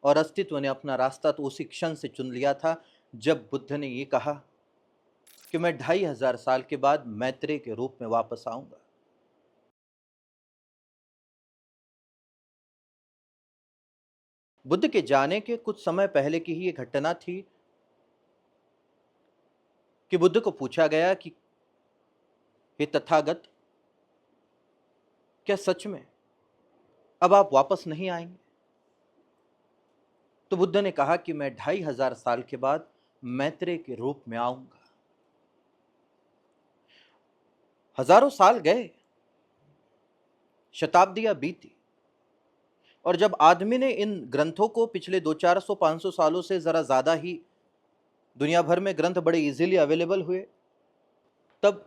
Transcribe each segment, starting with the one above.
और अस्तित्व ने अपना रास्ता तो उसी क्षण से चुन लिया था जब बुद्ध ने ये कहा कि मैं 2500 साल के बाद मैत्रेय के रूप में वापस आऊंगा। बुद्ध के जाने के कुछ समय पहले की ही ये घटना थी कि बुद्ध को पूछा गया कि हे तथागत, क्या सच में अब आप वापस नहीं आएंगे? तो बुद्ध ने कहा कि मैं 2500 साल के बाद मैत्रेय के रूप में आऊंगा। हजारों साल गए, शताब्दियां बीती, और जब आदमी ने इन ग्रंथों को पिछले 200-400-500 सालों से जरा ज्यादा ही दुनिया भर में ग्रंथ बड़े इजीली अवेलेबल हुए, तब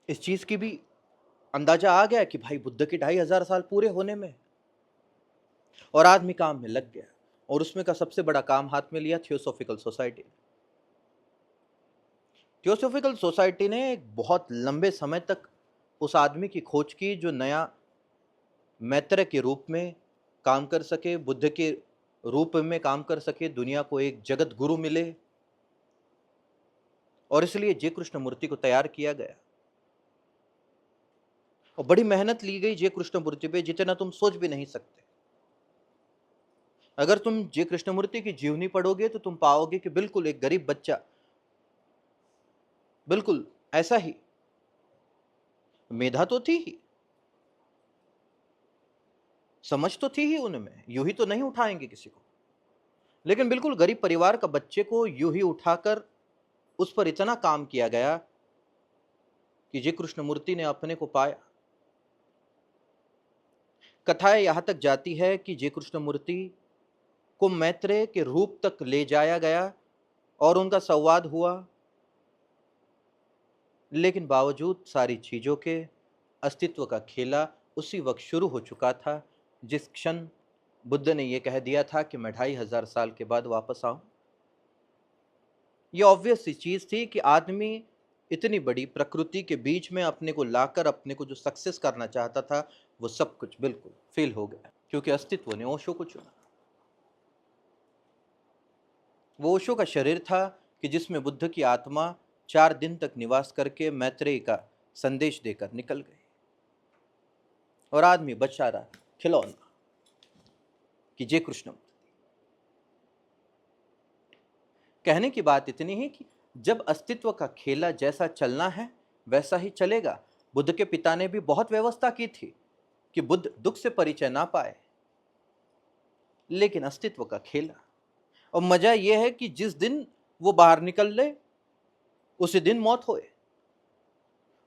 इस चीज की भी अंदाजा आ गया कि भाई बुद्ध के 2500 साल पूरे होने में, और आदमी काम में लग गया। और उसमें का सबसे बड़ा काम हाथ में लिया थियोसॉफिकल सोसाइटी। थियोसॉफिकल सोसाइटी ने एक बहुत लंबे समय तक उस आदमी की खोज की जो नया मैत्रेय के रूप में काम कर सके, बुद्ध के रूप में काम कर सके, दुनिया को एक जगत गुरु मिले। और इसलिए जे कृष्णमूर्ति को तैयार किया गया और बड़ी मेहनत ली गई जे कृष्णमूर्ति पे, जितना तुम सोच भी नहीं सकते। अगर तुम जे कृष्णमूर्ति की जीवनी पढ़ोगे तो तुम पाओगे कि बिल्कुल एक गरीब बच्चा, बिल्कुल ऐसा ही, मेधा तो थी ही, समझ तो थी ही उनमें, यूं ही तो नहीं उठाएंगे किसी को, लेकिन बिल्कुल गरीब परिवार का बच्चे को यूं ही उठाकर उस पर इतना काम किया गया कि जे कृष्णमूर्ति ने अपने को पाया। कथाएं यहां तक जाती है कि जे कृष्णमूर्ति को मैत्रेय के रूप तक ले जाया गया और उनका संवाद हुआ, लेकिन बावजूद सारी चीजों के अस्तित्व का खेला उसी वक्त शुरू हो चुका था जिस क्षण बुद्ध ने यह कह दिया था कि मैं 2500 साल के बाद वापस आऊं। यह ऑब्वियस सी चीज थी कि आदमी इतनी बड़ी प्रकृति के बीच में अपने को लाकर अपने को जो सक्सेस करना चाहता था वो सब कुछ बिल्कुल फेल हो गया, क्योंकि अस्तित्व ने ओशो को चुना। वो ओशो का शरीर था कि जिसमें बुद्ध की आत्मा 4 दिन तक निवास करके मैत्रेय का संदेश देकर निकल गई, और आदमी बचा रहा खिलौना कि जय कृष्ण। कहने की बात इतनी ही कि जब अस्तित्व का खेला जैसा चलना है वैसा ही चलेगा। बुद्ध के पिता ने भी बहुत व्यवस्था की थी कि बुद्ध दुख से परिचय ना पाए, लेकिन अस्तित्व का खेला। और मजा यह है कि जिस दिन वो बाहर निकल ले उसी दिन मौत होए,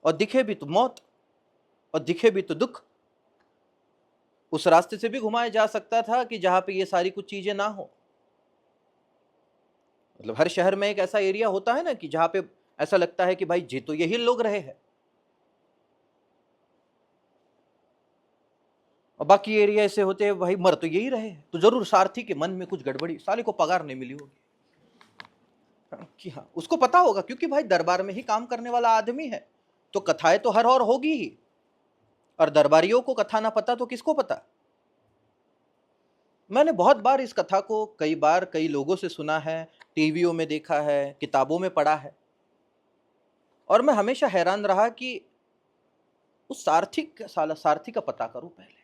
और दिखे भी तो मौत और दिखे भी तो दुख। उस रास्ते से भी घुमाया जा सकता था कि जहां पे ये सारी कुछ चीजें ना हो। मतलब हर शहर में एक ऐसा एरिया होता है ना कि जहां पे ऐसा लगता है कि भाई जी तो यही लोग रहे हैं, और बाकी एरिया ऐसे होते हैं भाई मर तो यही रहे हैं। तो जरूर सारथी के मन में कुछ गड़बड़ी, साले को पगार नहीं मिली होगी। कि हाँ, उसको पता होगा क्योंकि भाई दरबार में ही काम करने वाला आदमी है, तो कथाएं तो हर और होगी ही। और दरबारियों को कथा ना पता तो किसको पता। मैंने बहुत बार इस कथा को कई बार कई लोगों से सुना है, टीवियों में देखा है, किताबों में पढ़ा है, और मैं हमेशा हैरान रहा कि उस सारथी का पता करूं पहले,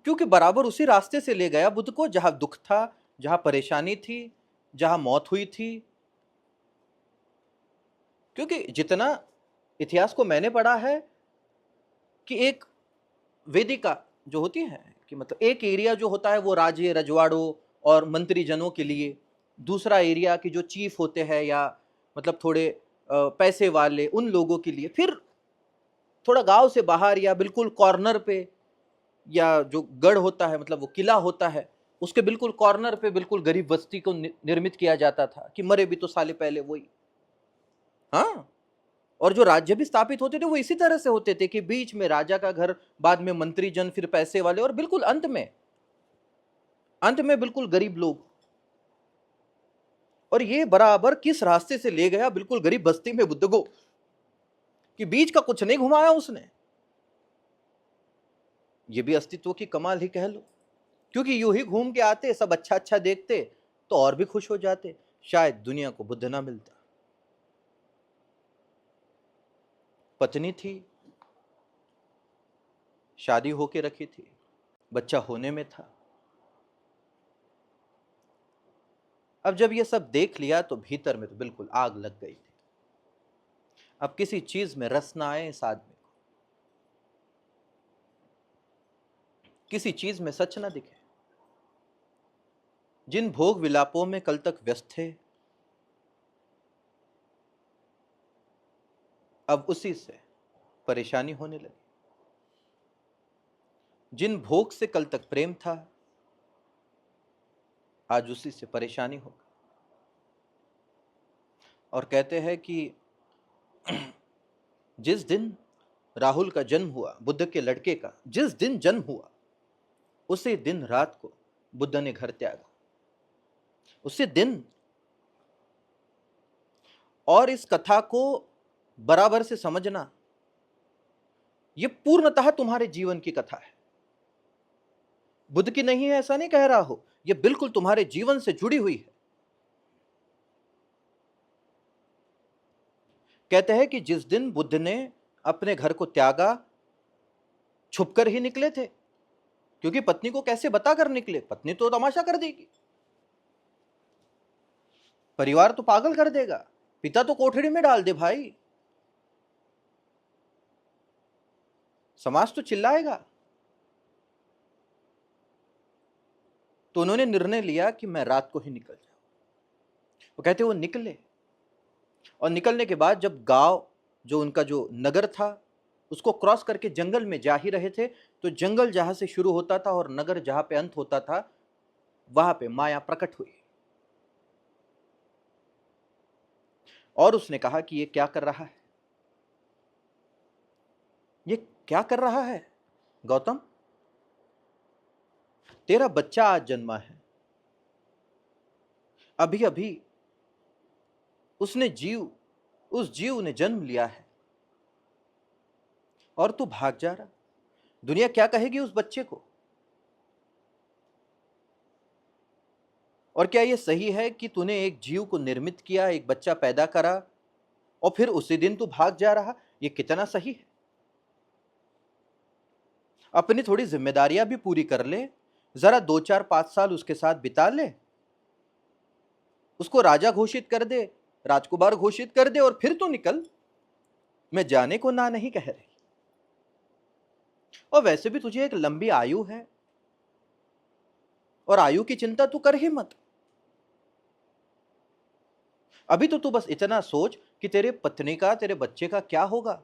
क्योंकि बराबर उसी रास्ते से ले गया बुद्ध को जहां दुख था, जहां परेशानी थी, जहां मौत हुई थी। क्योंकि जितना इतिहास को मैंने पढ़ा है कि एक वेदिका जो होती है कि मतलब एक एरिया जो होता है वो राज्य रजवाड़ों और मंत्री जनों के लिए, दूसरा एरिया की जो चीफ होते हैं या मतलब थोड़े पैसे वाले उन लोगों के लिए, फिर थोड़ा गांव से बाहर या बिल्कुल कॉर्नर पे, या जो गढ़ होता है मतलब वो किला होता है उसके बिल्कुल कॉर्नर पे बिल्कुल गरीब बस्ती को निर्मित किया जाता था कि मरे भी तो साले पहले वही। हाँ, और जो राज्य भी स्थापित होते थे वो इसी तरह से होते थे कि बीच में राजा का घर, बाद में मंत्री जन, फिर पैसे वाले, और बिल्कुल अंत में बिल्कुल गरीब लोग। और ये बराबर किस रास्ते से ले गया बिल्कुल गरीब बस्ती में बुद्ध को, कि बीच का कुछ नहीं घुमाया उसने। ये भी अस्तित्व की कमाल ही कह लो। क्योंकि यूं ही घूम के आते, सब अच्छा अच्छा देखते तो और भी खुश हो जाते, शायद दुनिया को बुद्ध ना मिलता। पत्नी थी, शादी होके रखी थी, बच्चा होने में था। अब जब ये सब देख लिया तो भीतर में तो बिल्कुल आग लग गई थी। अब किसी चीज में रस ना आए इस आदमी को, किसी चीज में सच ना दिखे। जिन भोग विलापों में कल तक व्यस्त थे, अब उसी से परेशानी होने लगी। जिन भोग से कल तक प्रेम था, आज उसी से परेशानी हो गई। और कहते हैं कि जिस दिन राहुल का जन्म हुआ, बुद्ध के लड़के का जिस दिन जन्म हुआ, उसी दिन रात को बुद्ध ने घर त्यागा, उसी दिन। और इस कथा को बराबर से समझना, यह पूर्णतः तुम्हारे जीवन की कथा है, बुद्ध की नहीं है ऐसा नहीं कह रहा हो, यह बिल्कुल तुम्हारे जीवन से जुड़ी हुई है। कहते हैं कि जिस दिन बुद्ध ने अपने घर को त्यागा, छुपकर ही निकले थे, क्योंकि पत्नी को कैसे बताकर निकले, पत्नी तो तमाशा कर देगी, परिवार तो पागल कर देगा, पिता तो कोठड़ी में डाल दे भाई, समाज तो चिल्लाएगा। तो उन्होंने निर्णय लिया कि मैं रात को ही निकल जाऊं। वो कहते वो निकले, और निकलने के बाद जब गांव, जो उनका जो नगर था, उसको क्रॉस करके जंगल में जा ही रहे थे, तो जंगल जहां से शुरू होता था और नगर जहां पे अंत होता था, वहां पे माया प्रकट हुई। और उसने कहा कि ये क्या कर रहा है, ये क्या कर रहा है गौतम, तेरा बच्चा आज जन्मा है, अभी अभी उस जीव ने जन्म लिया है, और तू भाग जा रहा, दुनिया क्या कहेगी उस बच्चे को। और क्या यह सही है कि तूने एक जीव को निर्मित किया, एक बच्चा पैदा करा, और फिर उसी दिन तू भाग जा रहा, यह कितना सही है। अपनी थोड़ी जिम्मेदारियां भी पूरी कर ले, जरा 2 4 5 साल उसके साथ बिता ले, उसको राजा घोषित कर दे, राजकुमार घोषित कर दे, और फिर तू निकल। मैं जाने को ना नहीं कह रही, और वैसे भी तुझे एक लंबी आयु है, और आयु की चिंता तू कर ही मत। अभी तो तू बस इतना सोच कि तेरे पत्नी का, तेरे बच्चे का क्या होगा।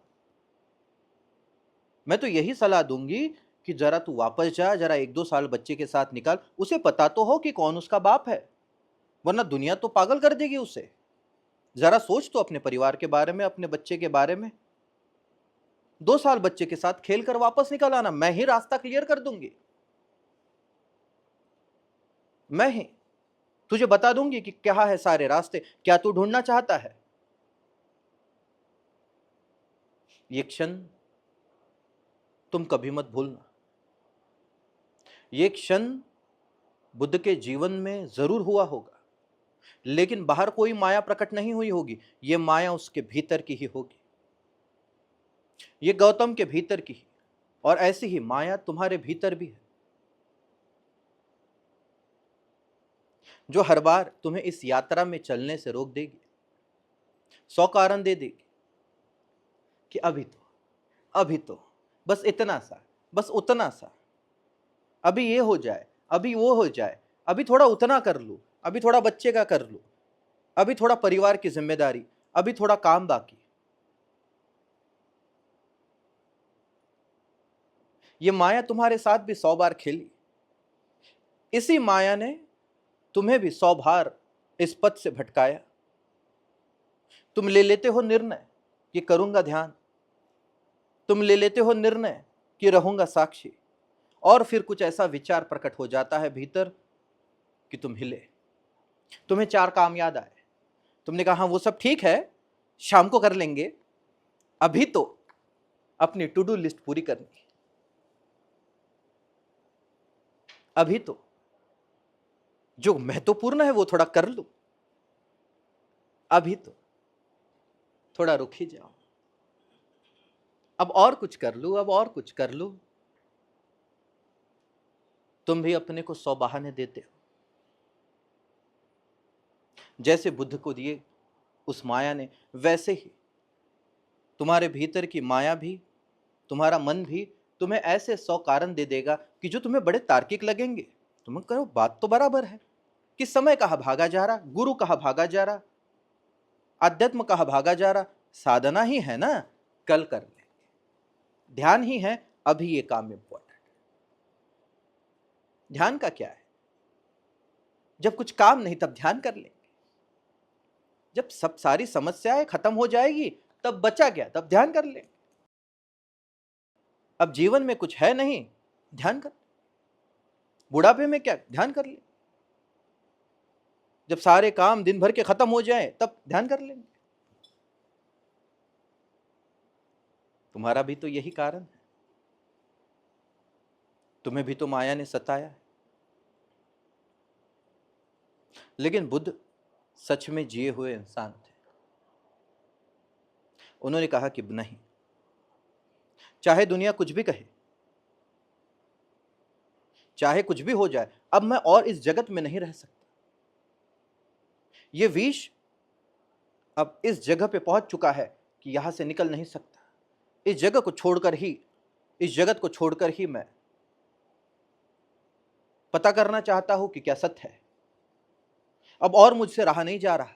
मैं तो यही सलाह दूंगी कि जरा तू वापस जा, जरा 1 2 साल बच्चे के साथ निकाल, उसे पता तो हो कि कौन उसका बाप है, वरना दुनिया तो पागल कर देगी उसे। जरा सोच तो अपने परिवार के बारे में, अपने बच्चे के बारे में। 2 साल बच्चे के साथ खेल कर वापस निकल आना, मैं ही रास्ता क्लियर कर दूंगी, मैं ही तुझे बता दूंगी कि क्या है सारे रास्ते, क्या तू ढूंढना चाहता है। ये क्षण तुम कभी मत भूलना, ये क्षण बुद्ध के जीवन में जरूर हुआ होगा, लेकिन बाहर कोई माया प्रकट नहीं हुई होगी, ये माया उसके भीतर की ही होगी, ये गौतम के भीतर की ही। और ऐसी ही माया तुम्हारे भीतर भी है, जो हर बार तुम्हें इस यात्रा में चलने से रोक देगी, 100 कारण दे देगी कि अभी तो बस इतना सा, बस उतना सा, अभी ये हो जाए, अभी वो हो जाए, अभी थोड़ा उतना कर लूं, अभी थोड़ा बच्चे का कर लूं, अभी थोड़ा परिवार की जिम्मेदारी, अभी थोड़ा काम बाकी। ये माया तुम्हारे साथ भी 100 बार खेली, इसी माया ने तुम्हें भी 100 बार इस पथ से भटकाया। तुम ले लेते हो निर्णय कि करूंगा ध्यान, तुम ले लेते हो निर्णय कि रहूंगा साक्षी, और फिर कुछ ऐसा विचार प्रकट हो जाता है भीतर कि तुम हिले, तुम्हें 4 काम याद आए, तुमने कहा हाँ वो सब ठीक है, शाम को कर लेंगे, अभी तो अपनी टू डू लिस्ट पूरी करनी, अभी तो जो महत्वपूर्ण है वो थोड़ा कर लूं, अभी तो थोड़ा रुक ही जाओ, अब और कुछ कर लूं, अब और कुछ कर लूं। तुम भी अपने को 100 बहाने देते हो। जैसे बुद्ध को दिए उस माया ने, वैसे ही तुम्हारे भीतर की माया भी, तुम्हारा मन भी तुम्हें ऐसे 100 कारण दे देगा कि जो तुम्हें बड़े तार्किक लगेंगे। तुम कहो बात तो बराबर है कि समय कहाँ भागा जा रहा, गुरु कहाँ भागा जा रहा, अध्यात्म कहाँ भागा जा रहा, साधना ही है ना, कल कर ले, ध्यान ही है, अभी ये काम इंपॉर्टेंट। ध्यान का क्या है, जब कुछ काम नहीं तब ध्यान कर लेंगे, जब सब सारी समस्याएं खत्म हो जाएगी तब बचा गया, तब ध्यान कर लेंगे। अब जीवन में कुछ है नहीं, ध्यान कर, बुढ़ापे में क्या, ध्यान कर ले, जब सारे काम दिन भर के खत्म हो जाए तब ध्यान कर लेंगे। तुम्हारा भी तो यही कारण है, तुम्हें भी तो माया ने सताया है। लेकिन बुद्ध सच में जिए हुए इंसान थे। उन्होंने कहा कि नहीं, चाहे दुनिया कुछ भी कहे, चाहे कुछ भी हो जाए, अब मैं और इस जगत में नहीं रह सकता। ये विष अब इस जगह पे पहुंच चुका है कि यहां से निकल नहीं सकता। इस जगह को छोड़कर ही, इस जगत को छोड़कर ही मैं पता करना चाहता हूं कि क्या सत्य है। अब और मुझसे रहा नहीं जा रहा,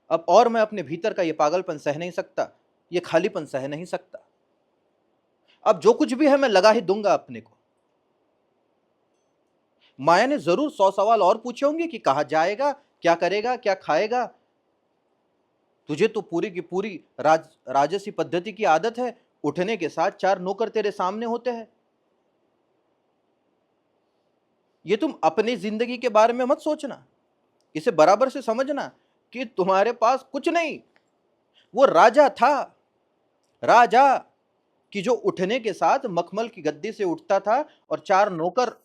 अब और मैं अपने भीतर का ये पागलपन सह नहीं सकता, ये खालीपन सह नहीं सकता। अब जो कुछ भी है मैं लगा ही दूंगा अपने को। माया ने जरूर 100 सवाल और पूछे होंगे कि कहां जाएगा, क्या करेगा, क्या खाएगा, तुझे तो पूरी की पूरी राजसी पद्धति की आदत है, उठने के साथ 4 नौकर तेरे सामने होते हैं। ये तुम अपनी जिंदगी के बारे में मत सोचना, इसे बराबर से समझना कि तुम्हारे पास कुछ नहीं। वो राजा था, राजा कि जो उठने के साथ मखमल की गद्दी से उठता था और 4 नौकर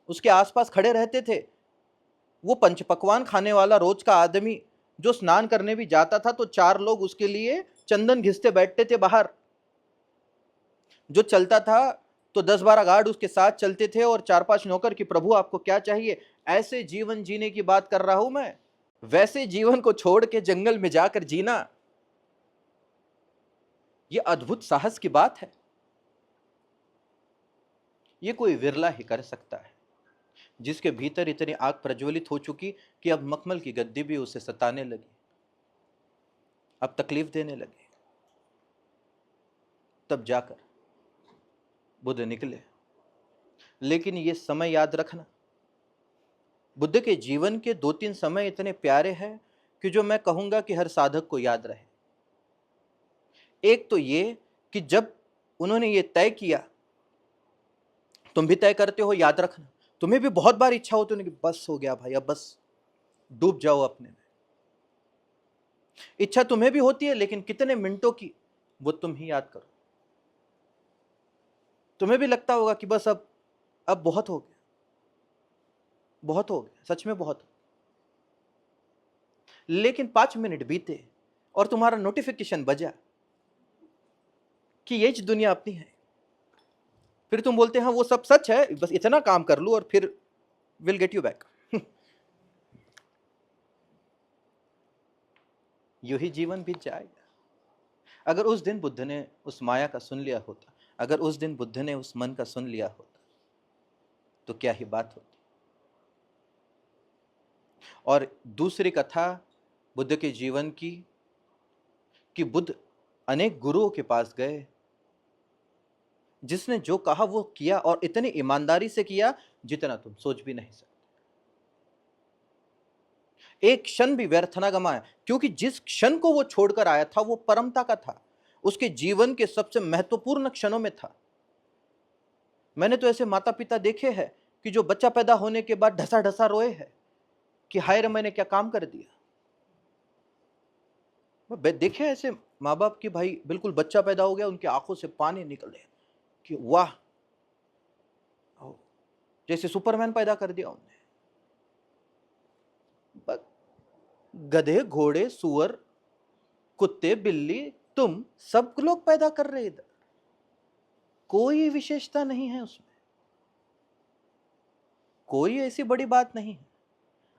उसके आसपास खड़े रहते थे। वो पंचपकवान खाने वाला रोज का आदमी जो स्नान करने भी जाता था तो 4 लोग उसके लिए चंदन घिसते बैठते थे बाहर। जो चलता था तो 10-12 गार्ड उसके साथ चलते थे और 4-5 नौकर कि प्रभु आपको क्या चाहिए। ऐसे जीवन जीने की बात कर रहा हूं मैं। वैसे जीवन को छोड़ के जंगल में जाकर जीना, यह अद्भुत साहस की बात है। यह कोई विरला ही कर सकता है जिसके भीतर इतनी आग प्रज्वलित हो चुकी कि अब मखमल की गद्दी भी उसे सताने लगी, अब तकलीफ देने लगी। तब जाकर बुद्ध निकले। लेकिन ये समय याद रखना, बुद्ध के जीवन के 2-3 समय इतने प्यारे हैं कि जो मैं कहूंगा कि हर साधक को याद रहे। एक तो ये कि जब उन्होंने ये तय किया, तुम भी तय करते हो, याद रखना, तुम्हें भी बहुत बार इच्छा होती है कि बस हो गया भाई, अब बस डूब जाओ अपने में। इच्छा तुम्हें भी होती है, लेकिन कितने मिनटों की वो तुम ही याद करो। तुम्हें भी लगता होगा कि बस अब बहुत हो गया, बहुत हो गया, सच में बहुत हो। लेकिन 5 मिनट बीते और तुम्हारा नोटिफिकेशन बजा कि ये दुनिया अपनी है, फिर तुम बोलते हैं हाँ वो सब सच है, बस इतना काम कर लूं और फिर विल गेट यू बैक। यू ही जीवन बीत जाएगा। अगर उस दिन बुद्ध ने उस माया का सुन लिया होता, अगर उस दिन बुद्ध ने उस मन का सुन लिया होता, तो क्या ही बात होती। और दूसरी कथा बुद्ध के जीवन की कि बुद्ध अनेक गुरुओं के पास गए, जिसने जो कहा वो किया और इतनी ईमानदारी से किया जितना तुम सोच भी नहीं सकते। एक क्षण भी व्यर्थ ना गमाया, क्योंकि जिस क्षण को वो छोड़कर आया था वो परमता का था, उसके जीवन के सबसे महत्वपूर्ण क्षणों में था। मैंने तो ऐसे माता पिता देखे हैं कि जो बच्चा पैदा होने के बाद ढसा ढसा रोए हैं कि हाय रे मैंने क्या काम कर दिया। देखे ऐसे माँ बाप की भाई बिल्कुल बच्चा पैदा हो गया, उनकी आंखों से पानी निकले कि वाह जैसे सुपरमैन पैदा कर दिया उन्होंने। गधे, घोड़े, सुअर, कुत्ते, बिल्ली, तुम सब लोग पैदा कर रहे इधर, कोई विशेषता नहीं है उसमें, कोई ऐसी बड़ी बात नहीं है।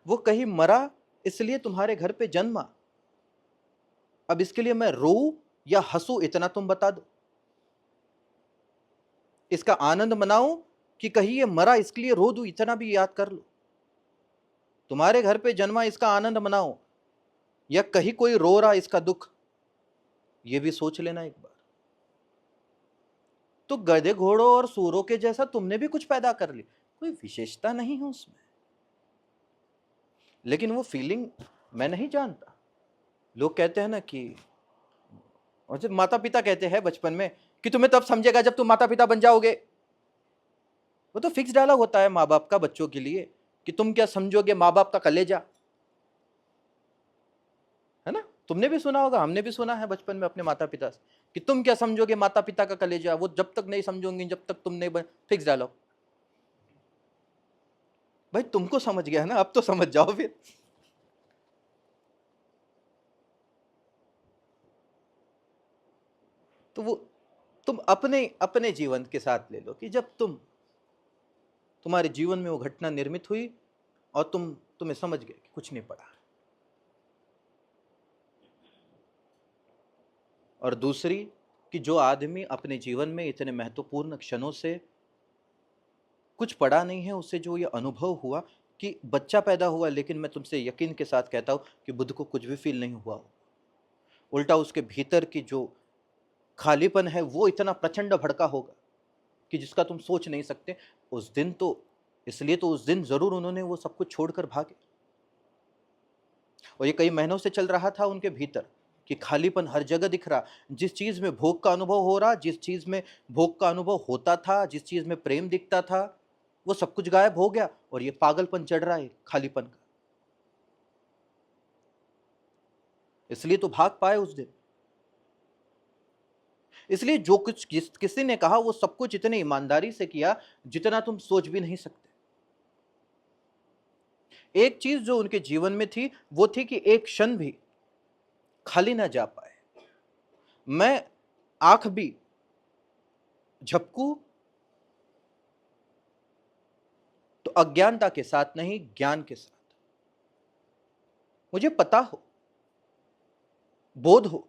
वो कहीं मरा इसलिए तुम्हारे घर पे जन्मा, अब इसके लिए मैं रो या हंसू इतना तुम बता दो, इसका आनंद मनाऊं कि कहीं ये मरा इसके लिए रो दूं इतना भी याद कर लो। तुम्हारे घर पे जन्मा इसका आनंद मनाओ या कहीं कोई रो रहा इसका दुख, ये भी सोच लेना एक बार। तो गधे, घोड़ों और सूरों के जैसा तुमने भी कुछ पैदा कर ली, कोई विशेषता नहीं है उसमें, लेकिन वो फीलिंग मैं नहीं जानता। लोग कहते हैं ना कि, और जब माता पिता कहते हैं बचपन में कि तुम्हें तब समझेगा जब तुम माता पिता बन जाओगे, वो तो फिक्स डायलॉग होता है माँ बाप का बच्चों के लिए कि तुम क्या समझोगे माँ बाप का कलेजा, है ना। तुमने भी सुना होगा, हमने भी सुना है बचपन में अपने माता पिता से कि तुम क्या समझोगे माता पिता का कलेजा, वो जब तक नहीं समझोगे जब तक तुम नहीं। Fix dialogue. भाई तुमको समझ गया ना, अब तो समझ जाओ फिर। तो वो तुम अपने अपने जीवन के साथ ले लो कि जब तुम्हारे जीवन में वो घटना निर्मित हुई और तुम्हें समझ गए कि कुछ नहीं पड़ा। और दूसरी कि जो आदमी अपने जीवन में इतने महत्वपूर्ण क्षणों से कुछ पड़ा नहीं है, उससे जो ये अनुभव हुआ कि बच्चा पैदा हुआ, लेकिन मैं तुमसे यकीन के साथ कहता हूं कि बुद्ध को कुछ भी फील नहीं हुआ हो। उल्टा उसके भीतर की जो खालीपन है वो इतना प्रचंड भड़का होगा कि जिसका तुम सोच नहीं सकते। उस दिन तो इसलिए तो उस दिन जरूर उन्होंने वो सब कुछ छोड़कर भागे, और ये कई महीनों से चल रहा था उनके भीतर कि खालीपन हर जगह दिख रहा। जिस चीज में भोग का अनुभव हो रहा, जिस चीज में भोग का अनुभव होता था, जिस चीज में प्रेम दिखता था, वो सब कुछ गायब हो गया और ये पागलपन चढ़ रहा है खालीपन का। इसलिए तो भाग पाए उस दिन। इसलिए जो कुछ किसी ने कहा वो सब कुछ इतने ईमानदारी से किया जितना तुम सोच भी नहीं सकते। एक चीज जो उनके जीवन में थी वो थी कि एक क्षण भी खाली ना जा पाए। मैं आंख भी झपकू तो अज्ञानता के साथ नहीं, ज्ञान के साथ। मुझे पता हो, बोध हो,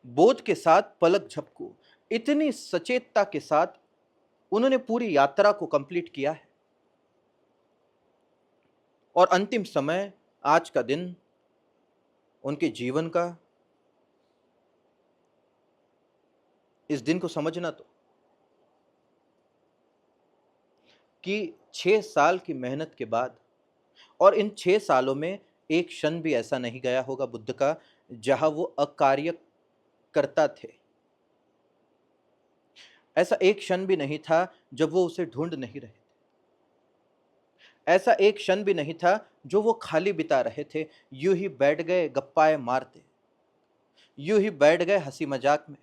बोध के साथ पलक झपकू, इतनी सचेतता के साथ उन्होंने पूरी यात्रा को कंप्लीट किया है। और अंतिम समय, आज का दिन उनके जीवन का, इस दिन को समझना तो कि 6 साल की मेहनत के बाद, और इन 6 सालों में एक क्षण भी ऐसा नहीं गया होगा बुद्ध का जहां वो अकार्य करता थे। ऐसा एक क्षण भी नहीं था जब वो उसे ढूंढ नहीं रहे थे। ऐसा एक क्षण भी नहीं था जो वो खाली बिता रहे थे, यूं ही बैठ गए गप्पाए मारते, यूं ही बैठ गए हंसी मजाक में।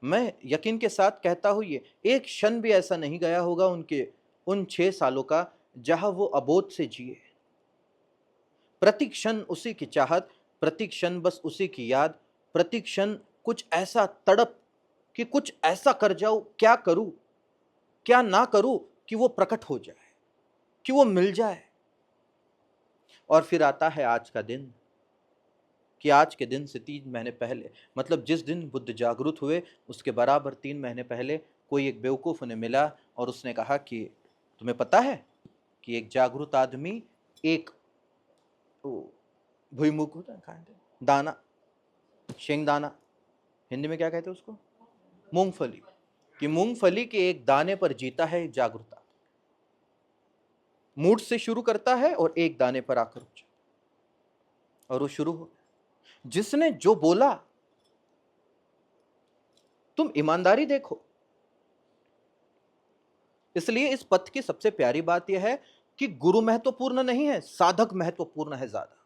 मैं यकीन के साथ कहता हूं ये एक क्षण भी ऐसा नहीं गया होगा उनके उन 6 सालों का जहां वो अबोध से जिए। प्रति क्षण उसी की चाहत, प्रति क्षण बस उसी की याद, प्रति क्षण कुछ ऐसा तड़प कि कुछ ऐसा कर जाऊं, क्या करूं क्या ना करूं कि वो प्रकट हो जाए, कि वो मिल जाए। और फिर आता है आज का दिन कि आज के दिन से 3 महीने पहले, मतलब जिस दिन बुद्ध जागरूक हुए उसके बराबर 3 महीने पहले कोई एक बेवकूफ उन्हें मिला और उसने कहा कि तुम्हें पता है कि एक जागरूक आदमी एक भुईमुख होता है, कहते हैं दाना, शेंगदाना, हिंदी में क्या कहते हैं उसको, मूंगफली, कि मूंगफली के एक दाने पर जीता है जागरूकता। मूड से शुरू करता है और एक दाने पर आकर रुक जाता, और वो शुरू हो। जिसने जो बोला, तुम ईमानदारी देखो। इसलिए इस पथ की सबसे प्यारी बात यह है कि गुरु महत्वपूर्ण नहीं है, साधक महत्वपूर्ण है ज्यादा।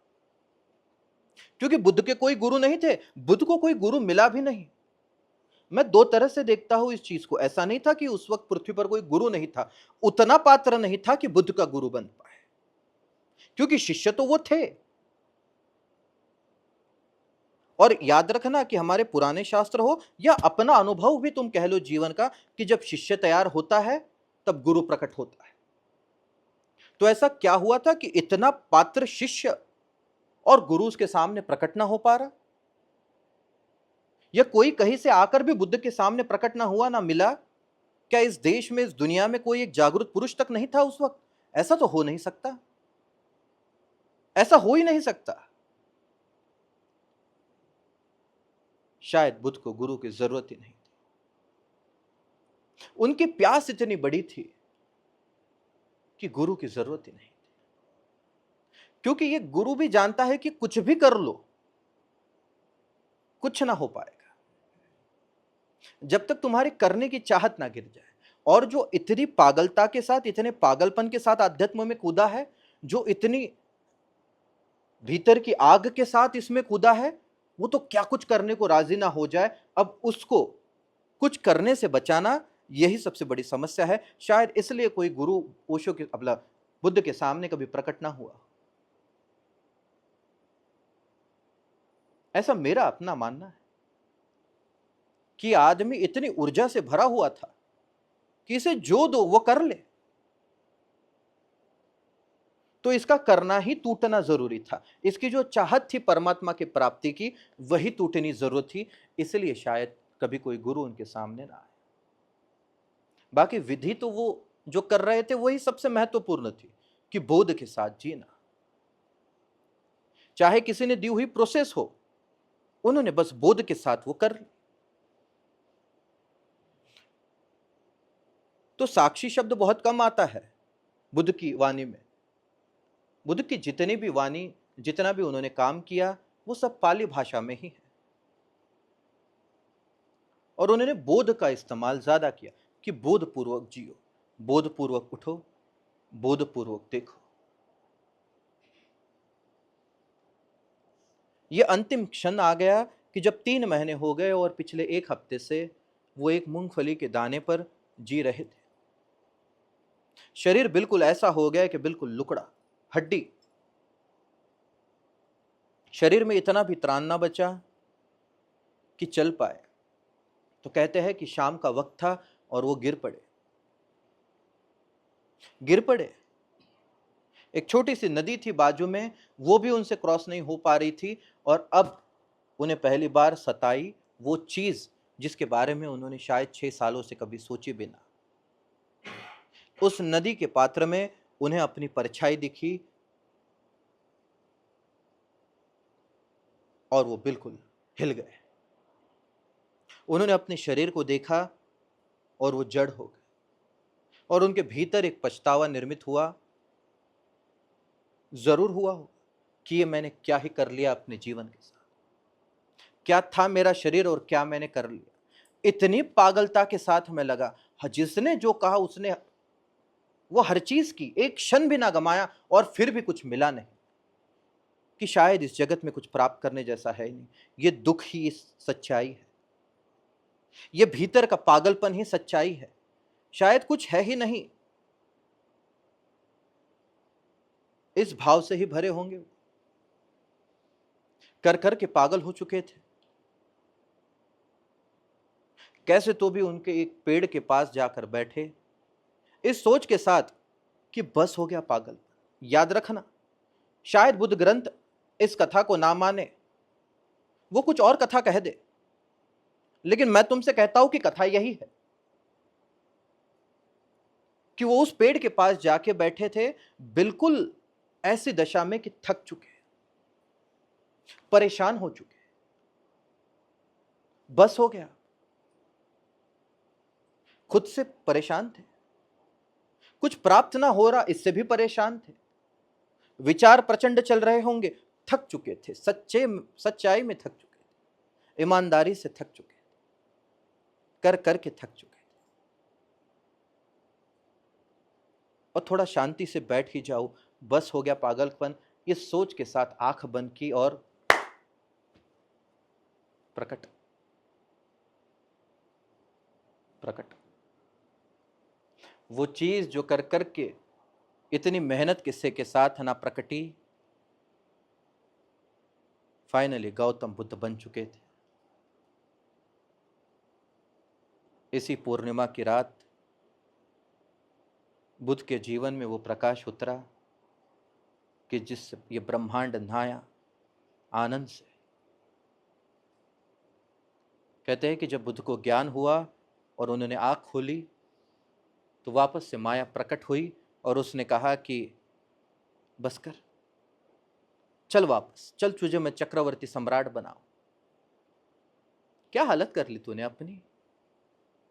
क्योंकि बुद्ध के कोई गुरु नहीं थे, बुद्ध को कोई गुरु मिला भी नहीं। मैं दो तरह से देखता हूं इस चीज को। ऐसा नहीं था कि उस वक्त पृथ्वी पर कोई गुरु नहीं था, उतना पात्र नहीं था कि बुद्ध का गुरु बन पाए, क्योंकि शिष्य तो वो थे। और याद रखना कि हमारे पुराने शास्त्र हो या अपना अनुभव भी तुम कह लो जीवन का, कि जब शिष्य तैयार होता है तब गुरु प्रकट होता है। तो ऐसा क्या हुआ था कि इतना पात्र शिष्य और गुरु उसके सामने प्रकट ना हो पा रहा, या कोई कहीं से आकर भी बुद्ध के सामने प्रकट ना हुआ, ना मिला? क्या इस देश में, इस दुनिया में कोई एक जागरूक पुरुष तक नहीं था उस वक्त? ऐसा तो हो नहीं सकता, ऐसा हो ही नहीं सकता। शायद बुद्ध को गुरु की जरूरत ही नहीं थी। उनकी प्यास इतनी बड़ी थी कि गुरु की जरूरत ही नहीं थी, क्योंकि ये गुरु भी जानता है कि कुछ भी कर लो, कुछ ना हो पाएगा जब तक तुम्हारी करने की चाहत ना गिर जाए। और जो इतनी पागलता के साथ, इतने पागलपन के साथ अध्यात्म में कूदा है, जो इतनी भीतर की आग के साथ इसमें कूदा है, वो तो क्या कुछ करने को राजी ना हो जाए। अब उसको कुछ करने से बचाना, यही सबसे बड़ी समस्या है। शायद इसलिए कोई गुरु ओशो के, अबला बुद्ध के सामने कभी प्रकट ना हुआ। ऐसा मेरा अपना मानना है कि आदमी इतनी ऊर्जा से भरा हुआ था कि इसे जो दो वो कर ले, तो इसका करना ही टूटना जरूरी था। इसकी जो चाहत थी परमात्मा की प्राप्ति की, वही टूटनी जरूरत थी। इसलिए शायद कभी कोई गुरु उनके सामने ना आए। बाकी विधि तो वो जो कर रहे थे वही सबसे महत्वपूर्ण थी, कि बोध के साथ जीना। चाहे किसी ने दी हुई प्रोसेस हो, उन्होंने बस बोध के साथ वो कर ली। तो साक्षी शब्द बहुत कम आता है बुद्ध की वाणी में। बुद्ध की जितनी भी वाणी, जितना भी उन्होंने काम किया, वो सब पाली भाषा में ही है। और उन्होंने बोध का इस्तेमाल ज्यादा किया, कि बोध पूर्वक जियो, बोध पूर्वक उठो, बोध पूर्वक देखो। ये अंतिम क्षण आ गया कि जब 3 महीने हो गए और पिछले 1 हफ्ते से वो एक मूंगफली के दाने पर जी रहे थे। शरीर बिल्कुल ऐसा हो गया कि बिल्कुल लुकड़ा, हड्डी। शरीर में इतना भी त्राण ना बचा कि चल पाए। तो कहते हैं कि शाम का वक्त था और वो गिर पड़े। गिर पड़े। एक छोटी सी नदी थी बाजू में, वो भी उनसे क्रॉस नहीं हो पा रही थी। और अब उन्हें पहली बार सताई वो चीज जिसके बारे में उन्होंने शायद 6 सालों से कभी सोची भी ना। उस नदी के पात्र में उन्हें अपनी परछाई दिखी और वो बिल्कुल हिल गए। उन्होंने अपने शरीर को देखा और वो जड़ हो गए। और उनके भीतर एक पछतावा निर्मित हुआ, जरूर हुआ हो, कि ये मैंने क्या ही कर लिया अपने जीवन के साथ। क्या था मेरा शरीर और क्या मैंने कर लिया। इतनी पागलता के साथ मैं लगा। जिसने जो कहा उसने वो हर चीज की, एक क्षण भी ना गमाया, और फिर भी कुछ मिला नहीं। कि शायद इस जगत में कुछ प्राप्त करने जैसा है ही नहीं। ये दुख ही सच्चाई है, ये भीतर का पागलपन ही सच्चाई है। शायद कुछ है ही नहीं। इस भाव से ही भरे होंगे। कर कर के पागल हो चुके थे। कैसे तो भी उनके एक पेड़ के पास जाकर बैठे, इस सोच के साथ कि बस हो गया पागल। याद रखना, शायद बुद्ध ग्रंथ इस कथा को ना माने, वो कुछ और कथा कह दे, लेकिन मैं तुमसे कहता हूं कि कथा यही है कि वो उस पेड़ के पास जाके बैठे थे, बिल्कुल ऐसी दशा में कि थक चुके, परेशान हो चुके, बस हो गया। खुद से परेशान थे, कुछ प्राप्त ना हो रहा, इससे भी परेशान थे। विचार प्रचंड चल रहे होंगे, थक चुके थे, सच्चाई में थक चुके थे, ईमानदारी से थक चुके थे, कर कर के थक चुके थे। और थोड़ा शांति से बैठ ही जाओ, बस हो गया पागलपन, ये सोच के साथ आंख बंद की और प्रकट। प्रकट। वो चीज जो कर करके इतनी मेहनत किस्से के साथ ना प्रकटी, फाइनली गौतम बुद्ध बन चुके थे। इसी पूर्णिमा की रात बुद्ध के जीवन में वो प्रकाश उतरा कि जिससे ये ब्रह्मांड नहाया आनंद से। कहते हैं कि जब बुद्ध को ज्ञान हुआ और उन्होंने आँख खोली तो वापस से माया प्रकट हुई और उसने कहा कि बस कर, चल वापस चल, तुझे मैं चक्रवर्ती सम्राट बनाऊं। क्या हालत कर ली तूने अपनी,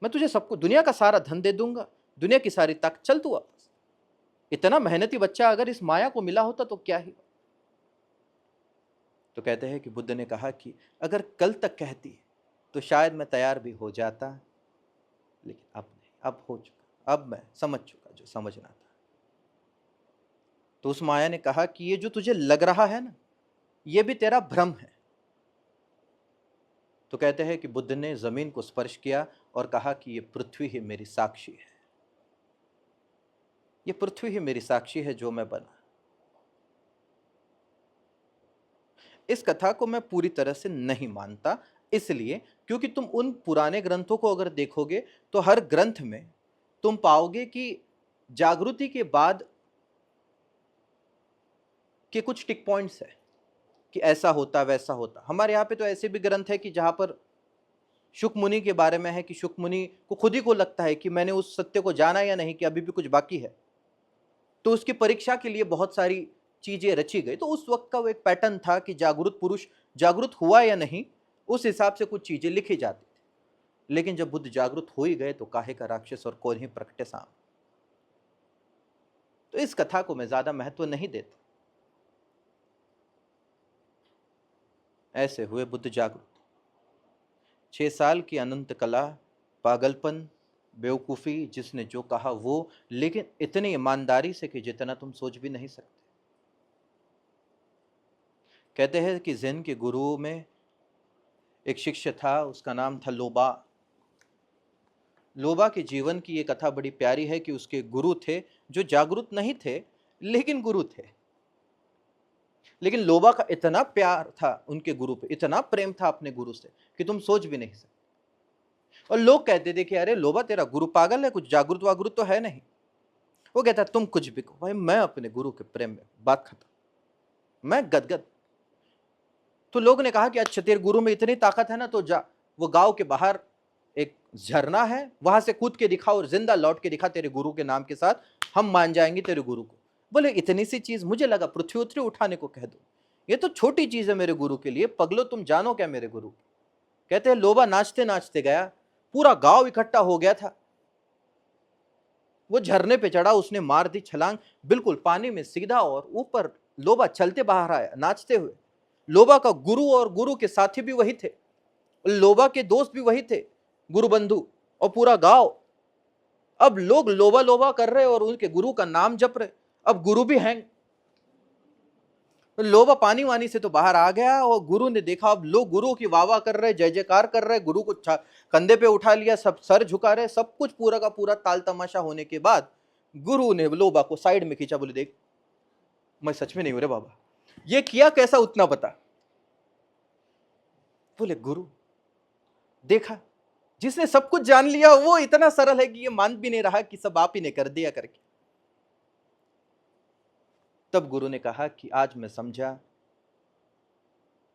मैं तुझे सबको दुनिया का सारा धन दे दूंगा, दुनिया की सारी ताकत, चल तू वापस। इतना मेहनती बच्चा अगर इस माया को मिला होता तो क्या ही। तो कहते हैं कि बुद्ध ने कहा कि अगर कल तक कहती तो शायद मैं तैयार भी हो जाता, लेकिन अब नहीं, अब हो चुका, अब मैं समझ चुका जो समझना था। तो उस माया ने कहा कि ये जो तुझे लग रहा है ना, ये भी तेरा भ्रम है। तो कहते हैं कि बुद्ध ने जमीन को स्पर्श किया और कहा कि ये पृथ्वी ही मेरी साक्षी है, ये पृथ्वी ही मेरी साक्षी है जो मैं बना। इस कथा को मैं पूरी तरह से नहीं मानता, इसलिए क्योंकि तुम उन पुराने ग्रंथों को अगर देखोगे तो हर ग्रंथ में तुम पाओगे कि जागृति के बाद के कुछ टिक पॉइंट्स है कि ऐसा होता वैसा होता। हमारे यहाँ पे तो ऐसे भी ग्रंथ है कि जहां पर शुक मुनि के बारे में है कि शुक मुनि को खुद ही को लगता है कि मैंने उस सत्य को जाना या नहीं, कि अभी भी कुछ बाकी है। तो उसकी परीक्षा के लिए बहुत सारी चीजें रची गई। तो उस वक्त का वो एक पैटर्न था कि जागृत पुरुष जागृत हुआ या नहीं, उस हिसाब से कुछ चीजें लिखी जाती थी। लेकिन जब बुद्ध जागृत हो ही गए तो काहे का राक्षस और कौन ही प्रकटे सामने। तो इस कथा को मैं ज्यादा महत्व नहीं देता। ऐसे हुए बुद्ध जागृत। 6 साल की अनंत कला, पागलपन, बेवकूफ़ी, जिसने जो कहा वो, लेकिन इतनी ईमानदारी से कि जितना तुम सोच भी नहीं सकते। कहते हैं कि ज़ेन के गुरुओं में एक शिष्य था, उसका नाम था लोबा। लोबा के जीवन की ये कथा बड़ी प्यारी है कि उसके गुरु थे जो जागृत नहीं थे लेकिन गुरु थे। लेकिन लोबा का इतना प्यार था उनके गुरु पे, इतना प्रेम था अपने गुरु से कि तुम सोच भी नहीं सकते। और लोग कहते थे कि अरे लोबा तेरा गुरु पागल है, कुछ जागृत वागृत तो है नहीं। वो कहता तुम कुछ भी कहो भाई, मैं अपने गुरु के प्रेम में, बात खत्म, मैं गदगद। तो लोग ने कहा कि अच्छा तेरे गुरु में इतनी ताकत है ना, तो जा वो गांव के बाहर एक झरना है, वहां से कूद के दिखा और जिंदा लौट के दिखा तेरे गुरु के नाम के साथ, हम मान जाएंगे तेरे गुरु को। बोले इतनी सी चीज, मुझे लगा पृथ्वी उथरी उठाने को कह दो, ये तो छोटी चीज है मेरे गुरु के लिए, पगलो तुम जानो क्या मेरे गुरु। कहते हैं लोबा नाचते नाचते गया, पूरा गांव इकट्ठा हो गया था। वो झरने पे चढ़ा, उसने मार दी छलांग, बिल्कुल पानी में सीधा, और ऊपर लोबा चलते बाहर आया नाचते हुए। लोबा का गुरु और गुरु के साथी भी वही थे, लोबा के दोस्त भी वही थे, गुरु बंधु और पूरा गांव। अब लोग लोबा लोबा कर रहे और उनके गुरु का नाम जप रहे। अब गुरु भी हैंग। लोबा पानी वानी से तो बाहर आ गया और गुरु ने देखा, अब लोग गुरु की वाह वाह कर रहे, जय जयकार कर रहे, गुरु को कंधे पे उठा लिया, सब सर झुका रहे, सब कुछ पूरा का पूरा ताल तमाशा होने के बाद गुरु ने लोबा को साइड में खींचा, बोले देख मैं सच में नहीं हूं रे बाबा, ये किया कैसा उतना बता। बोले गुरु देखा, जिसने सब कुछ जान लिया वो इतना सरल है कि ये मान भी नहीं रहा कि सब आप ही ने कर दिया करके। तब गुरु ने कहा कि आज मैं समझा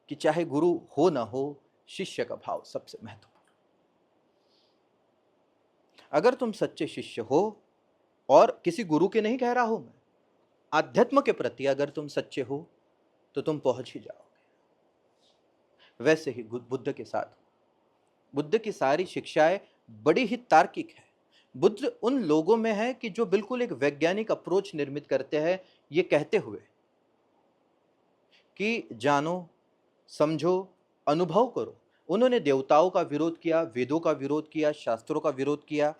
कि चाहे गुरु हो ना हो, शिष्य का भाव सबसे महत्वपूर्ण। अगर तुम सच्चे शिष्य हो, और किसी गुरु के नहीं कह रहा हूं मैं, आध्यात्म के प्रति अगर तुम सच्चे हो तो तुम पहुंच ही जाओगे। वैसे ही बुद्ध के साथ, बुद्ध की सारी शिक्षाएं बड़ी ही तार्किक है। बुद्ध उन लोगों में है कि जो बिल्कुल एक वैज्ञानिक अप्रोच निर्मित करते हैं, ये कहते हुए कि जानो, समझो, अनुभव करो। उन्होंने देवताओं का विरोध किया, वेदों का विरोध किया, शास्त्रों का विरोध किया,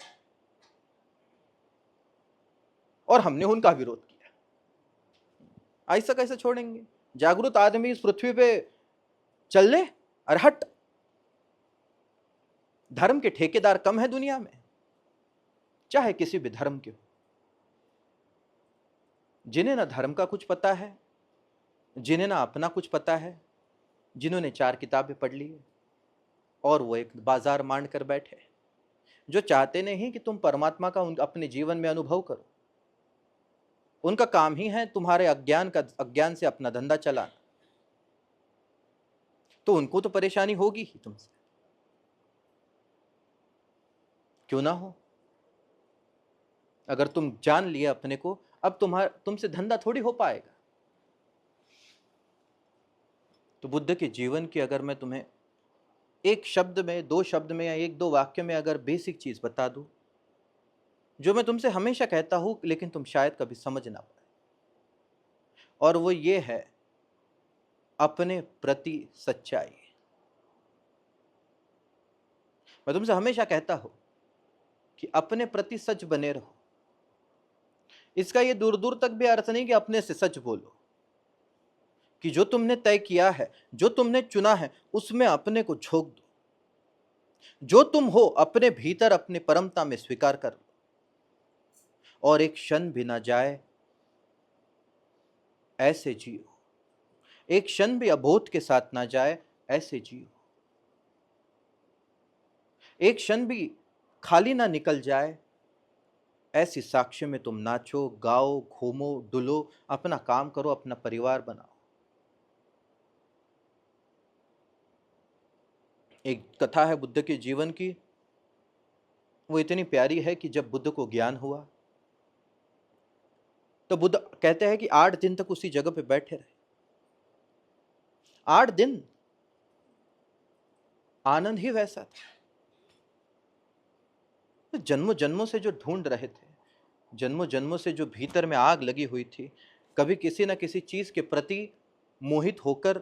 और हमने उनका विरोध किया। ऐसा कैसे छोड़ेंगे? जागृत आदमी इस पृथ्वी पे चल ले, अरे हट, धर्म के ठेकेदार कम है दुनिया में। चाहे किसी भी धर्म के हो, जिन्हें ना धर्म का कुछ पता है, जिन्हें ना अपना कुछ पता है, जिन्होंने 4 किताबें पढ़ ली है और वो एक बाजार मांड कर बैठे, जो चाहते नहीं कि तुम परमात्मा का अपने जीवन में अनुभव करो। उनका काम ही है तुम्हारे अज्ञान से अपना धंधा चलाना। तो उनको तो परेशानी होगी ही तुमसे, क्यों ना हो। अगर तुम जान लिए अपने को, अब तुमसे धंधा थोड़ी हो पाएगा। तो बुद्ध के जीवन की अगर मैं तुम्हें एक शब्द में, 2 शब्द में या 1-2 वाक्य में अगर बेसिक चीज बता दूं, जो मैं तुमसे हमेशा कहता हूं लेकिन तुम शायद कभी समझ ना पाए, और वो ये है अपने प्रति सच्चाई। मैं तुमसे हमेशा कहता हूं कि अपने प्रति सच बने रहो। इसका ये दूर दूर तक भी अर्थ नहीं कि अपने से सच बोलो, कि जो तुमने तय किया है, जो तुमने चुना है, उसमें अपने को झोंक दो। जो तुम हो अपने भीतर अपने परमता में स्वीकार कर लो, और एक क्षण भी ना जाए ऐसे जियो, एक क्षण भी अबोध के साथ ना जाए ऐसे जियो, एक क्षण भी खाली ना निकल जाए ऐसी साक्ष्य में तुम नाचो, गाओ, घूमो, डुलो, अपना काम करो, अपना परिवार बनाओ। एक कथा है बुद्ध के जीवन की, वो इतनी प्यारी है कि जब बुद्ध को ज्ञान हुआ तो बुद्ध कहते हैं कि 8 दिन तक उसी जगह पे बैठे रहे। 8 दिन आनंद ही वैसा था। तो जन्मों जन्मों से जो ढूंढ रहे थे, जन्मों जन्मों से जो भीतर में आग लगी हुई थी, कभी किसी ना किसी चीज के प्रति मोहित होकर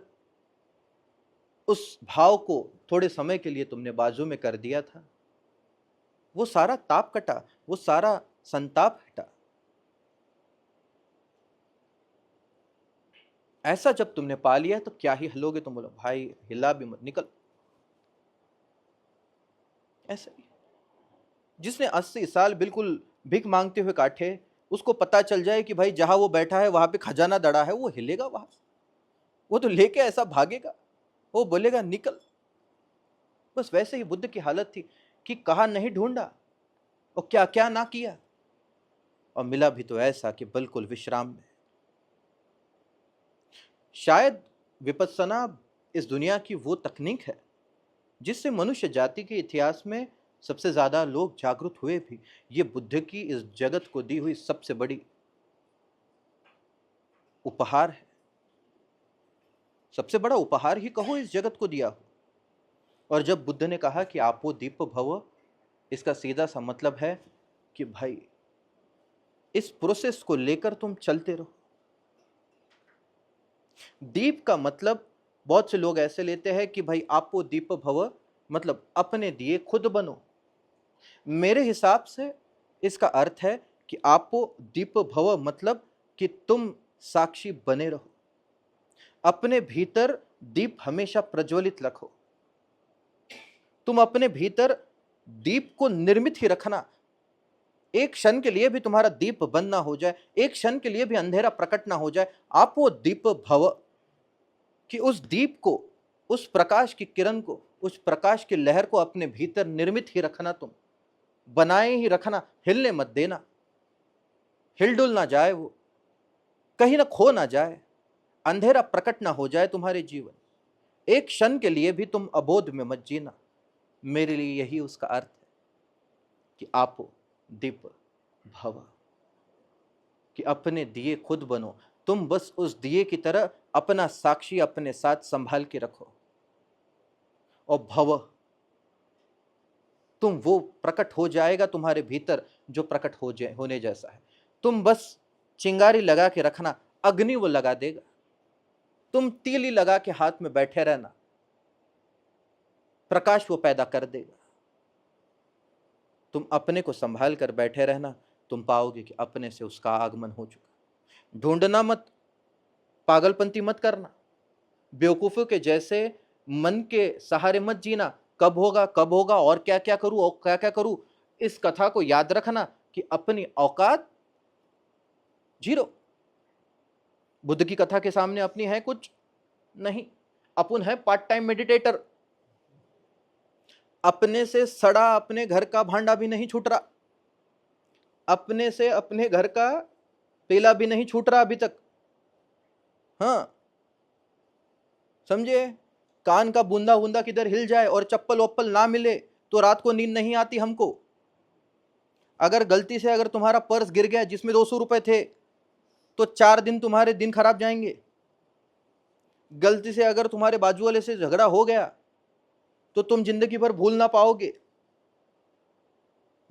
उस भाव को थोड़े समय के लिए तुमने बाजू में कर दिया था, वो सारा ताप कटा, वो सारा संताप हटा। ऐसा जब तुमने पा लिया तो क्या ही हलोगे तुम, बोलो भाई हिला भी मत, निकल। ऐसा ही जिसने 80 साल बिल्कुल भीख मांगते हुए काटे, उसको पता चल जाए कि भाई जहां वो बैठा है वहां पे खजाना दड़ा है, वो हिलेगा वहां से? वो तो लेके ऐसा भागेगा, वो बोलेगा निकल। बस वैसे ही बुद्ध की हालत थी कि कहाँ नहीं ढूंढा और क्या क्या ना किया, और मिला भी तो ऐसा कि बिल्कुल विश्राम में। शायद विपस्सना इस दुनिया की वो तकनीक है जिससे मनुष्य जाति के इतिहास में सबसे ज्यादा लोग जागरूक हुए भी। ये बुद्ध की इस जगत को दी हुई सबसे बड़ी उपहार है, सबसे बड़ा उपहार ही कहो इस जगत को दिया हो। और जब बुद्ध ने कहा कि आपो दीप भव, इसका सीधा सा मतलब है कि भाई इस प्रोसेस को लेकर तुम चलते रहो। दीप का मतलब बहुत से लोग ऐसे लेते हैं कि भाई आपो दीप भव मतलब अपने दिए खुद बनो। मेरे हिसाब से इसका अर्थ है कि आपो दीप भव मतलब कि तुम साक्षी बने रहो, अपने भीतर दीप हमेशा प्रज्वलित रखो। तुम अपने भीतर दीप को निर्मित ही रखना। एक क्षण के लिए भी तुम्हारा दीप बंद ना हो जाए, एक क्षण के लिए भी अंधेरा प्रकट ना हो जाए। आपो दीप भव कि उस दीप को, उस प्रकाश की किरण को, उस प्रकाश की लहर को अपने भीतर निर्मित ही रखना, तुम बनाए ही रखना, हिलने मत देना। हिलडुल ना जाए, वो कहीं ना खो ना जाए, अंधेरा प्रकट ना हो जाए तुम्हारे जीवन। एक क्षण के लिए भी तुम अबोध में मत जीना। मेरे लिए यही उसका अर्थ है कि आपो दीप भव, कि अपने दिए खुद बनो। तुम बस उस दिए की तरह अपना साक्षी अपने साथ संभाल के रखो। और भव, तुम वो प्रकट हो जाएगा तुम्हारे भीतर जो प्रकट होने जैसा है। तुम बस चिंगारी लगा के रखना, अग्नि वो लगा देगा। तुम तीली लगा के हाथ में बैठे रहना, प्रकाश वो पैदा कर देगा। तुम अपने को संभाल कर बैठे रहना, तुम पाओगे कि अपने से उसका आगमन हो चुका। ढूंढना मत, पागलपंती मत करना, बेवकूफों के जैसे मन के सहारे मत जीना। कब होगा, कब होगा, और क्या क्या करूं, और क्या क्या करूं। इस कथा को याद रखना कि अपनी औकात जीरो। बुद्ध की कथा के सामने अपनी है कुछ नहीं, अपन है पार्ट टाइम मेडिटेटर। अपने से सड़ा अपने घर का भांडा भी नहीं छूट रहा, अपने से अपने घर का पेला भी नहीं छूट रहा अभी तक। हाँ समझे, कान का बूंदा बूंदा किधर हिल जाए और चप्पल वप्पल ना मिले तो रात को नींद नहीं आती हमको। अगर गलती से अगर तुम्हारा पर्स गिर गया जिसमें 200 रुपए थे तो 4 दिन तुम्हारे दिन खराब जाएंगे। गलती से अगर तुम्हारे बाजू वाले से झगड़ा हो गया तो तुम जिंदगी भर भूल ना पाओगे।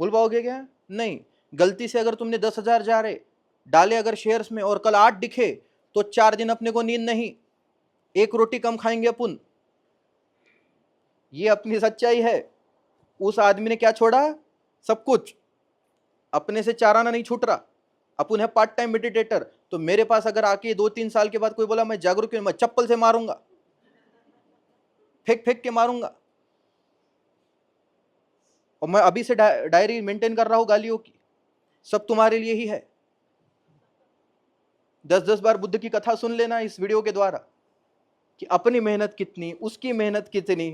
भूल पाओगे क्या? नहीं। गलती से अगर तुमने 10,000 जा रहे डाले अगर शेयर्स में और कल 8 दिखे तो 4 दिन अपने को नींद नहीं, 1 रोटी कम खाएंगे अपन। ये अपनी सच्चाई है। उस आदमी ने क्या छोड़ा? सब कुछ। अपने से 4 आना नहीं छूट रहा। अपन है पार्ट टाइम मेडिटेटर। तो मेरे पास अगर आके 2-3 साल के बाद कोई बोला मैं जागरूक हूं, मैं चप्पल से मारूंगा, फेंक फेंक के मारूंगा। और मैं अभी से डायरी मेंटेन कर रहा हूं गालियों की, सब तुम्हारे लिए ही है। 10-10 बार बुद्ध की कथा सुन लेना इस वीडियो के द्वारा कि अपनी मेहनत कितनी, उसकी मेहनत कितनी।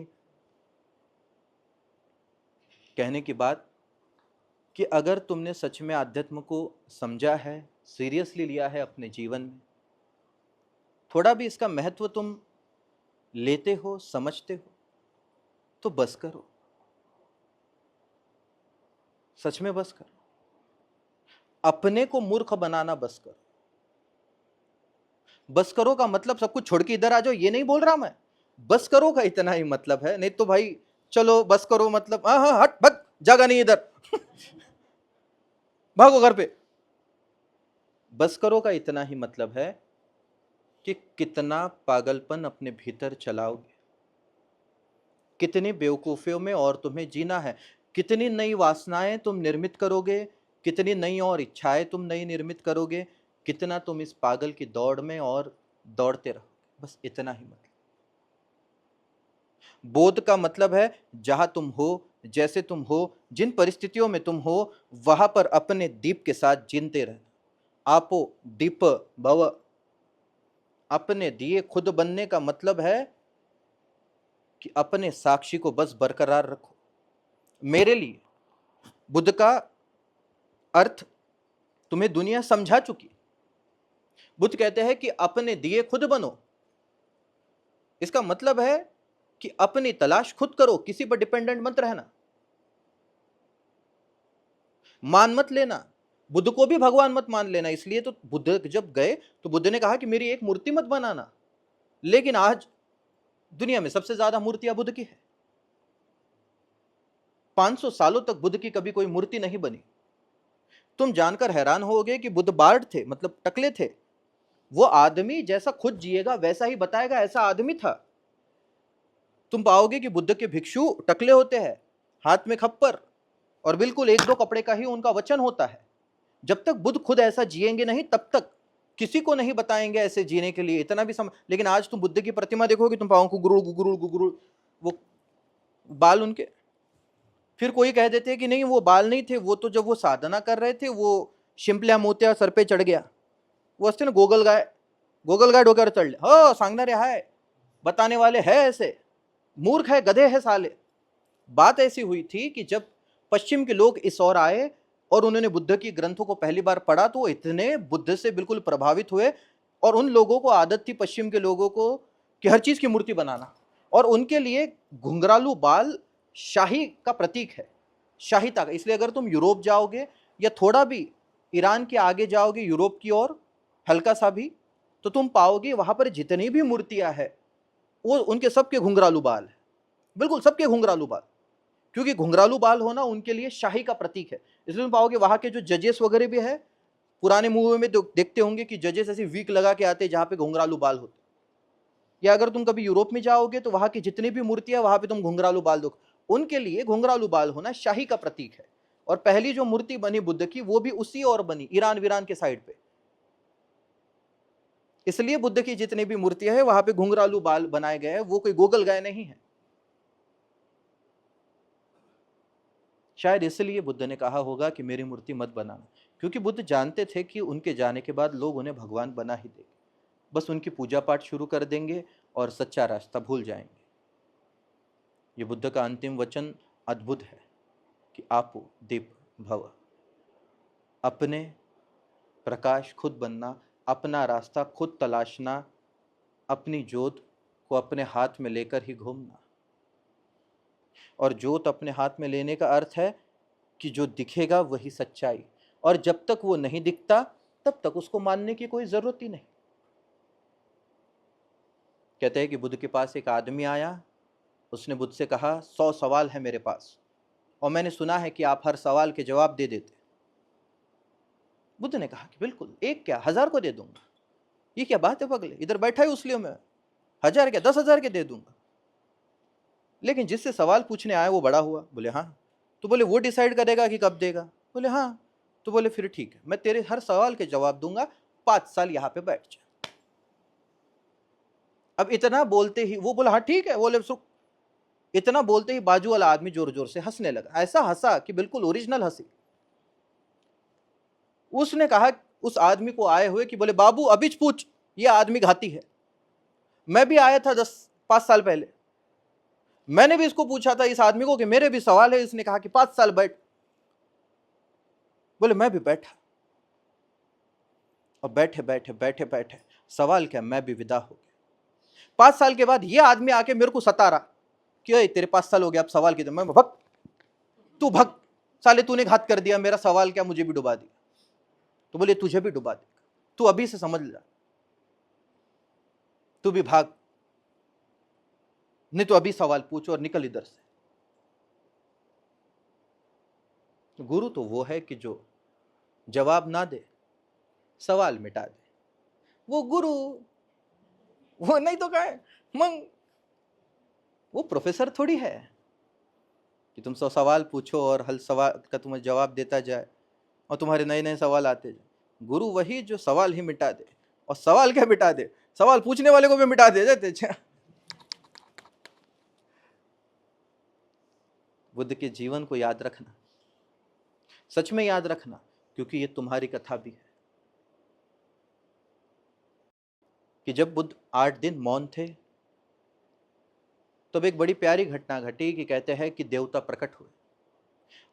कहने की बात कि अगर तुमने सच में आध्यात्म को समझा है, सीरियसली लिया है अपने जीवन में, थोड़ा भी इसका महत्व तुम लेते हो, समझते हो, तो बस करो, सच में बस करो। अपने को मूर्ख बनाना बस करो। बस करो का मतलब सब कुछ छोड़ के इधर आ जाओ ये नहीं बोल रहा मैं। बस करो का इतना ही मतलब है। नहीं तो भाई चलो बस करो मतलब हाँ हाँ हट भग, जगह नहीं इधर भागो घर पे। बस करो का इतना ही मतलब है कि कितना पागलपन अपने भीतर चलाओगे, कितनी बेवकूफियों में और तुम्हें जीना है, कितनी नई वासनाएं तुम निर्मित करोगे, कितनी नई और इच्छाएं तुम नई निर्मित करोगे, कितना तुम इस पागल की दौड़ में और दौड़ते रहो। बस इतना ही मतलब। बोध का मतलब है जहां तुम हो, जैसे तुम हो, जिन परिस्थितियों में तुम हो, वहां पर अपने दीप के साथ जीते रहना। आपो दीप भव। अपने दिए खुद बनने का मतलब है कि अपने साक्षी को बस बरकरार रखो। मेरे लिए बुद्ध का अर्थ तुम्हें दुनिया समझा चुकी। बुद्ध कहते हैं कि अपने दिए खुद बनो। इसका मतलब है कि अपनी तलाश खुद करो, किसी पर डिपेंडेंट मत रहना, मान मत लेना। बुद्ध को भी भगवान मत मान लेना। इसलिए तो बुद्ध जब गए तो बुद्ध ने कहा कि मेरी एक मूर्ति मत बनाना। लेकिन आज दुनिया में सबसे ज्यादा मूर्तियां बुद्ध की है। 500 सालों तक बुद्ध की कभी कोई मूर्ति नहीं बनी। तुम जानकर हैरान होगे कि बुद्ध बार्ड थे, मतलब टकले थे। वो आदमी जैसा खुद जिएगा वैसा ही बताएगा, ऐसा आदमी था। तुम पाओगे कि बुद्ध के भिक्षु टकले होते हैं, हाथ में खप्पर, और बिल्कुल 1-2 कपड़े का ही उनका वचन होता है। जब तक बुद्ध खुद ऐसा जिएंगे नहीं तब तक किसी को नहीं बताएंगे ऐसे जीने के लिए। इतना भी लेकिन आज तुम बुद्ध की प्रतिमा देखोगे, तुम पाओगे गुगुरुल गुगुरुल गुगुरुल, वो बाल उनके। फिर कोई कह देते हैं कि नहीं वो बाल नहीं थे, वो तो जब वो साधना कर रहे थे वो शिंपल्या मोत्या सर पे चढ़ गया। वो असते ना गोगल गाय डोक्यावर चढ़ले, हो सांगणारे हाय, बताने वाले है ऐसे, मूर्ख है, गधे है साले। बात ऐसी हुई थी कि जब पश्चिम के लोग इस ओर आए और उन्होंने बुद्ध की ग्रंथों को पहली बार पढ़ा तो वो इतने बुद्ध से बिल्कुल प्रभावित हुए। और उन लोगों को आदत थी, पश्चिम के लोगों को, कि हर चीज की मूर्ति बनाना। और उनके लिए घुंघरालू बाल शाही का प्रतीक है, शाहीता का। इसलिए अगर तुम यूरोप जाओगे या थोड़ा भी ईरान के आगे जाओगे यूरोप की ओर हल्का सा भी, तो तुम पाओगे वहां पर जितनी भी मूर्तियां हैं वो उनके सबके घुंघरालू बाल है, बिल्कुल सबके घुंघरालू बाल। क्योंकि घुंघरालू बाल होना उनके लिए शाही का प्रतीक है। इसलिए तुम पाओगे वहां के जो जजेस वगैरह भी है, पुराने मूवी में देखते होंगे कि जजेस ऐसी वीक लगा के आते हैं जहां पे घुंघरालू बाल होते। या अगर तुम कभी यूरोप में जाओगे तो वहां की जितनी भी मूर्तियां वहां पे तुम घुंघरालू बाल दो। उनके लिए घुंघरालू बाल होना शाही का प्रतीक है। और पहली जो मूर्ति बनी बुद्ध की वो भी उसी और बनी, ईरान वीरान के साइड पे। इसलिए बुद्ध की जितनी भी मूर्तियां हैं वहां पे घुंघरालू बाल बनाए गए हैं, वो कोई गोगल गाय नहीं है। शायद इसलिए बुद्ध ने कहा होगा कि मेरी मूर्ति मत बनाना, क्योंकि बुद्ध जानते थे कि उनके जाने के बाद लोग उन्हें भगवान बना ही देंगे, बस उनकी पूजा पाठ शुरू कर देंगे और सच्चा रास्ता भूल जाएंगे। ये बुद्ध का अंतिम वचन अद्भुत है कि आपो दीप भव, अपने प्रकाश खुद बनना, अपना रास्ता खुद तलाशना, अपनी जोत को अपने हाथ में लेकर ही घूमना। और जोत अपने हाथ में लेने का अर्थ है कि जो दिखेगा वही सच्चाई, और जब तक वो नहीं दिखता तब तक उसको मानने की कोई जरूरत ही नहीं। कहते हैं कि बुद्ध के पास एक आदमी आया, उसने बुद्ध से कहा 100 सवाल है मेरे पास और मैंने सुना है कि आप हर सवाल के जवाब दे देते। बुद्ध ने कहा कि बिल्कुल, एक क्या 1000 को दे दूंगा, ये क्या बात है पगले, इधर बैठा है उसलिए मैं 1000 क्या 10,000 के दे दूंगा। लेकिन जिससे सवाल पूछने आया वो बड़ा हुआ, बोले हाँ। तो बोले वो डिसाइड करेगा कि कब देगा, बोले हाँ। तो बोले फिर ठीक है, मैं तेरे हर सवाल के जवाब दूंगा, 5 साल यहां पे बैठ जा। अब इतना बोलते ही वो बोला हाँ ठीक है, बोले सुख। इतना बोलते ही बाजू वाला आदमी जोर जोर से हंसने लगा, ऐसा हंसा कि बिल्कुल ओरिजिनल हंसी। उसने कहा उस आदमी को आए हुए कि बोले बाबू अभी पूछ, ये आदमी घाती है, मैं भी आया था 5 साल पहले, मैंने भी इसको पूछा था इस आदमी को कि मेरे भी सवाल है, इसने कहा कि 5 साल बैठ। बोले मैं भी बैठा, और बैठे बैठे बैठे बैठे सवाल क्या, मैं भी विदा हो गया। 5 साल के बाद ये आदमी आके मेरे को सता रहा कि तेरे 5 साल हो गया, अब सवाल की, मैं भग, तू भग साले, तूने घात कर दिया, मेरा सवाल क्या, मुझे भी डुबा दिया। तो बोले तुझे भी डुबा देगा, तू अभी से समझ ले, तू भी भाग, नहीं तो अभी सवाल पूछ और निकल इधर से। गुरु तो वो है कि जो जवाब ना दे, सवाल मिटा दे, वो गुरु। वो नहीं तो क्या मंग, वो प्रोफेसर थोड़ी है कि तुम 100 सवाल पूछो और हल सवाल का तुम्हें जवाब देता जाए और तुम्हारे नए नए सवाल आते जाए। गुरु वही जो सवाल ही मिटा दे, और सवाल क्या मिटा दे, सवाल पूछने वाले को भी मिटा दे देते। बुद्ध के जीवन को याद रखना, सच में याद रखना, क्योंकि ये तुम्हारी कथा भी है कि जब बुद्ध 8 दिन मौन थे तब एक बड़ी प्यारी घटना घटी कि कहते हैं कि देवता प्रकट हुए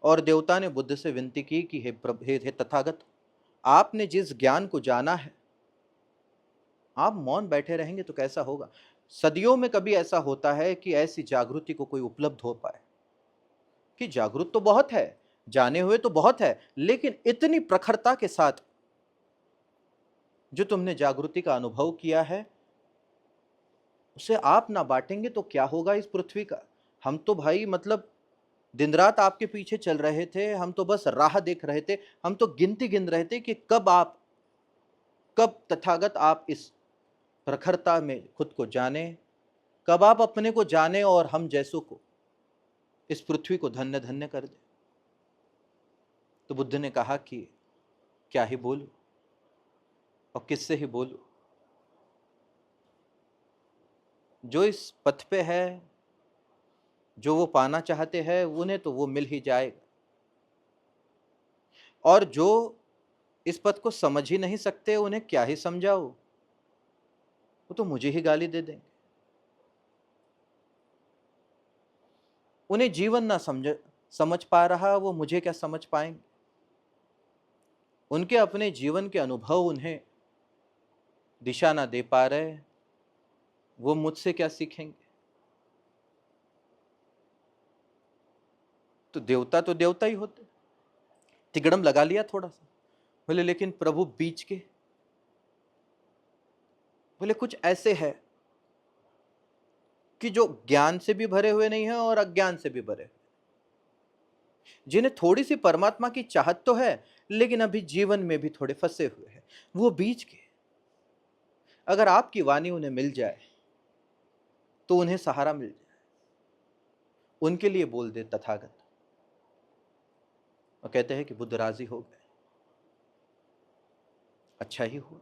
और देवता ने बुद्ध से विनती की कि हे तथागत, आपने जिस ज्ञान को जाना है, आप मौन बैठे रहेंगे तो कैसा होगा। सदियों में कभी ऐसा होता है कि ऐसी जागृति को कोई उपलब्ध हो पाए कि जागृत तो बहुत है, जाने हुए तो बहुत है, लेकिन इतनी प्रखरता के साथ जो तुमने जागृति का अनुभव किया है उसे आप ना बांटेंगे तो क्या होगा इस पृथ्वी का। हम तो भाई मतलब दिन रात आपके पीछे चल रहे थे, हम तो बस राह देख रहे थे, हम तो गिनती गिन रहे थे कि कब तथागत आप इस प्रखरता में खुद को जाने, कब आप अपने को जाने और हम जैसों को, इस पृथ्वी को धन्य धन्य कर दे। तो बुद्ध ने कहा कि क्या ही बोलूं और किससे ही बोलूं, जो इस पथ पे है, जो वो पाना चाहते हैं उन्हें तो वो मिल ही जाएगा, और जो इस पथ को समझ ही नहीं सकते उन्हें क्या ही समझाओ, वो तो मुझे ही गाली दे देंगे। उन्हें जीवन ना समझ पा रहा, वो मुझे क्या समझ पाएंगे। उनके अपने जीवन के अनुभव उन्हें दिशा ना दे पा रहे, वो मुझसे क्या सीखेंगे। तो देवता ही होते। तिगड़म लगा लिया थोड़ा सा, बोले लेकिन प्रभु बीच के, बोले कुछ ऐसे है कि जो ज्ञान से भी भरे हुए नहीं है और अज्ञान से भी भरे, जिन्हें थोड़ी सी परमात्मा की चाहत तो है लेकिन अभी जीवन में भी थोड़े फंसे हुए हैं, वो बीच के। अगर आपकी वाणी उन्हें मिल जाए तो उन्हें सहारा मिल जाए, उनके लिए बोल दे तथागत। और कहते हैं कि बुद्ध राजी हो गए। अच्छा ही हुआ,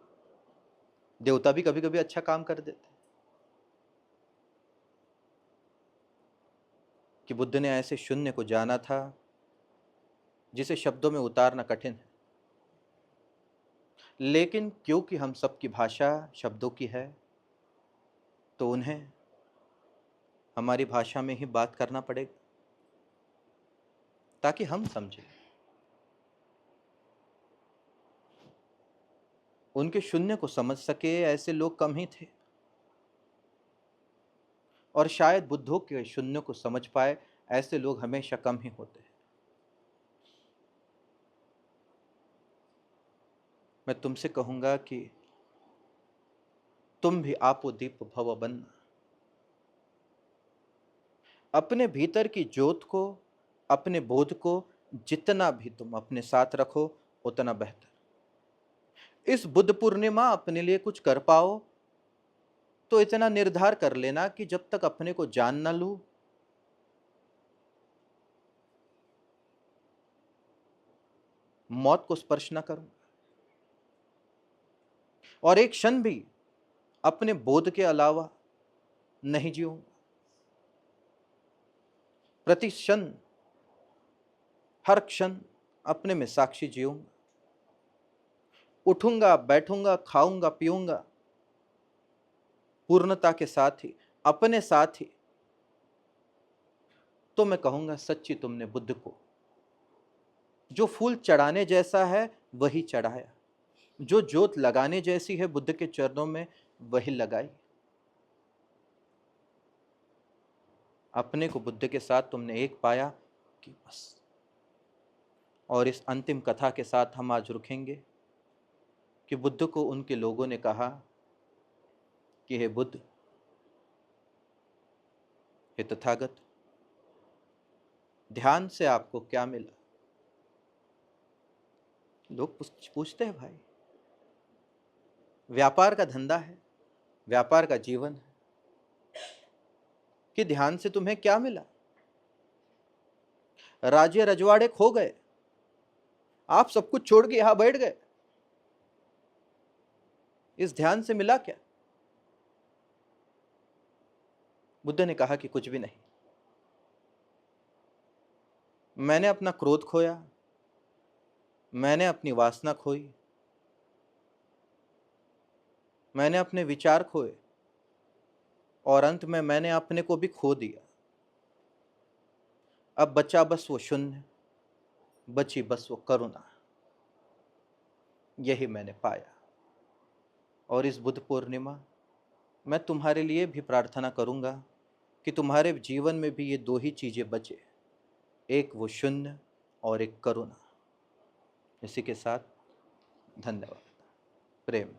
देवता भी कभी कभी अच्छा काम कर देते कि बुद्ध ने ऐसे शून्य को जाना था जिसे शब्दों में उतारना कठिन है, लेकिन क्योंकि हम सबकी भाषा शब्दों की है, तो उन्हें हमारी भाषा में ही बात करना पड़ेगा ताकि हम समझें। उनके शून्य को समझ सके ऐसे लोग कम ही थे, और शायद बुद्धों के शून्य को समझ पाए ऐसे लोग हमेशा कम ही होते हैं। मैं तुमसे कहूंगा कि तुम भी आपो दीप भव बनना। अपने भीतर की ज्योत को, अपने बोध को जितना भी तुम अपने साथ रखो उतना बेहतर। इस बुद्ध पूर्णिमा अपने लिए कुछ कर पाओ तो इतना निर्धार कर लेना कि जब तक अपने को जान ना लूं, मौत को स्पर्श ना करूं, और एक क्षण भी अपने बोध के अलावा नहीं जीऊंगा। प्रति क्षण, हर क्षण अपने में साक्षी जीऊंगा। उठूंगा, बैठूंगा, खाऊंगा, पीऊंगा, पूर्णता के साथ ही, अपने साथ ही। तो मैं कहूंगा सच्ची तुमने बुद्ध को जो फूल चढ़ाने जैसा है वही चढ़ाया, जो ज्योत लगाने जैसी है बुद्ध के चरणों में वही लगाई। अपने को बुद्ध के साथ तुमने एक पाया कि बस। और इस अंतिम कथा के साथ हम आज रुकेंगे कि बुद्ध को उनके लोगों ने कहा कि हे बुद्ध, हे तथागत, ध्यान से आपको क्या मिला? लोग पूछते हैं भाई, व्यापार का धंधा है, व्यापार का जीवन है, कि ध्यान से तुम्हें क्या मिला? राज्य रजवाड़े खो गए, आप सब कुछ छोड़ के यहां बैठ गए, इस ध्यान से मिला क्या? बुद्ध ने कहा कि कुछ भी नहीं। मैंने अपना क्रोध खोया, मैंने अपनी वासना खोई, मैंने अपने विचार खोए, और अंत में मैंने अपने को भी खो दिया। अब बचा बस वो शून्य, बची बस वो करुणा। यही मैंने पाया। और इस बुद्ध पूर्णिमा मैं तुम्हारे लिए भी प्रार्थना करूंगा कि तुम्हारे जीवन में भी ये दो ही चीजें बचे, एक वो शून्य और एक करुणा। इसी के साथ धन्यवाद। प्रेम।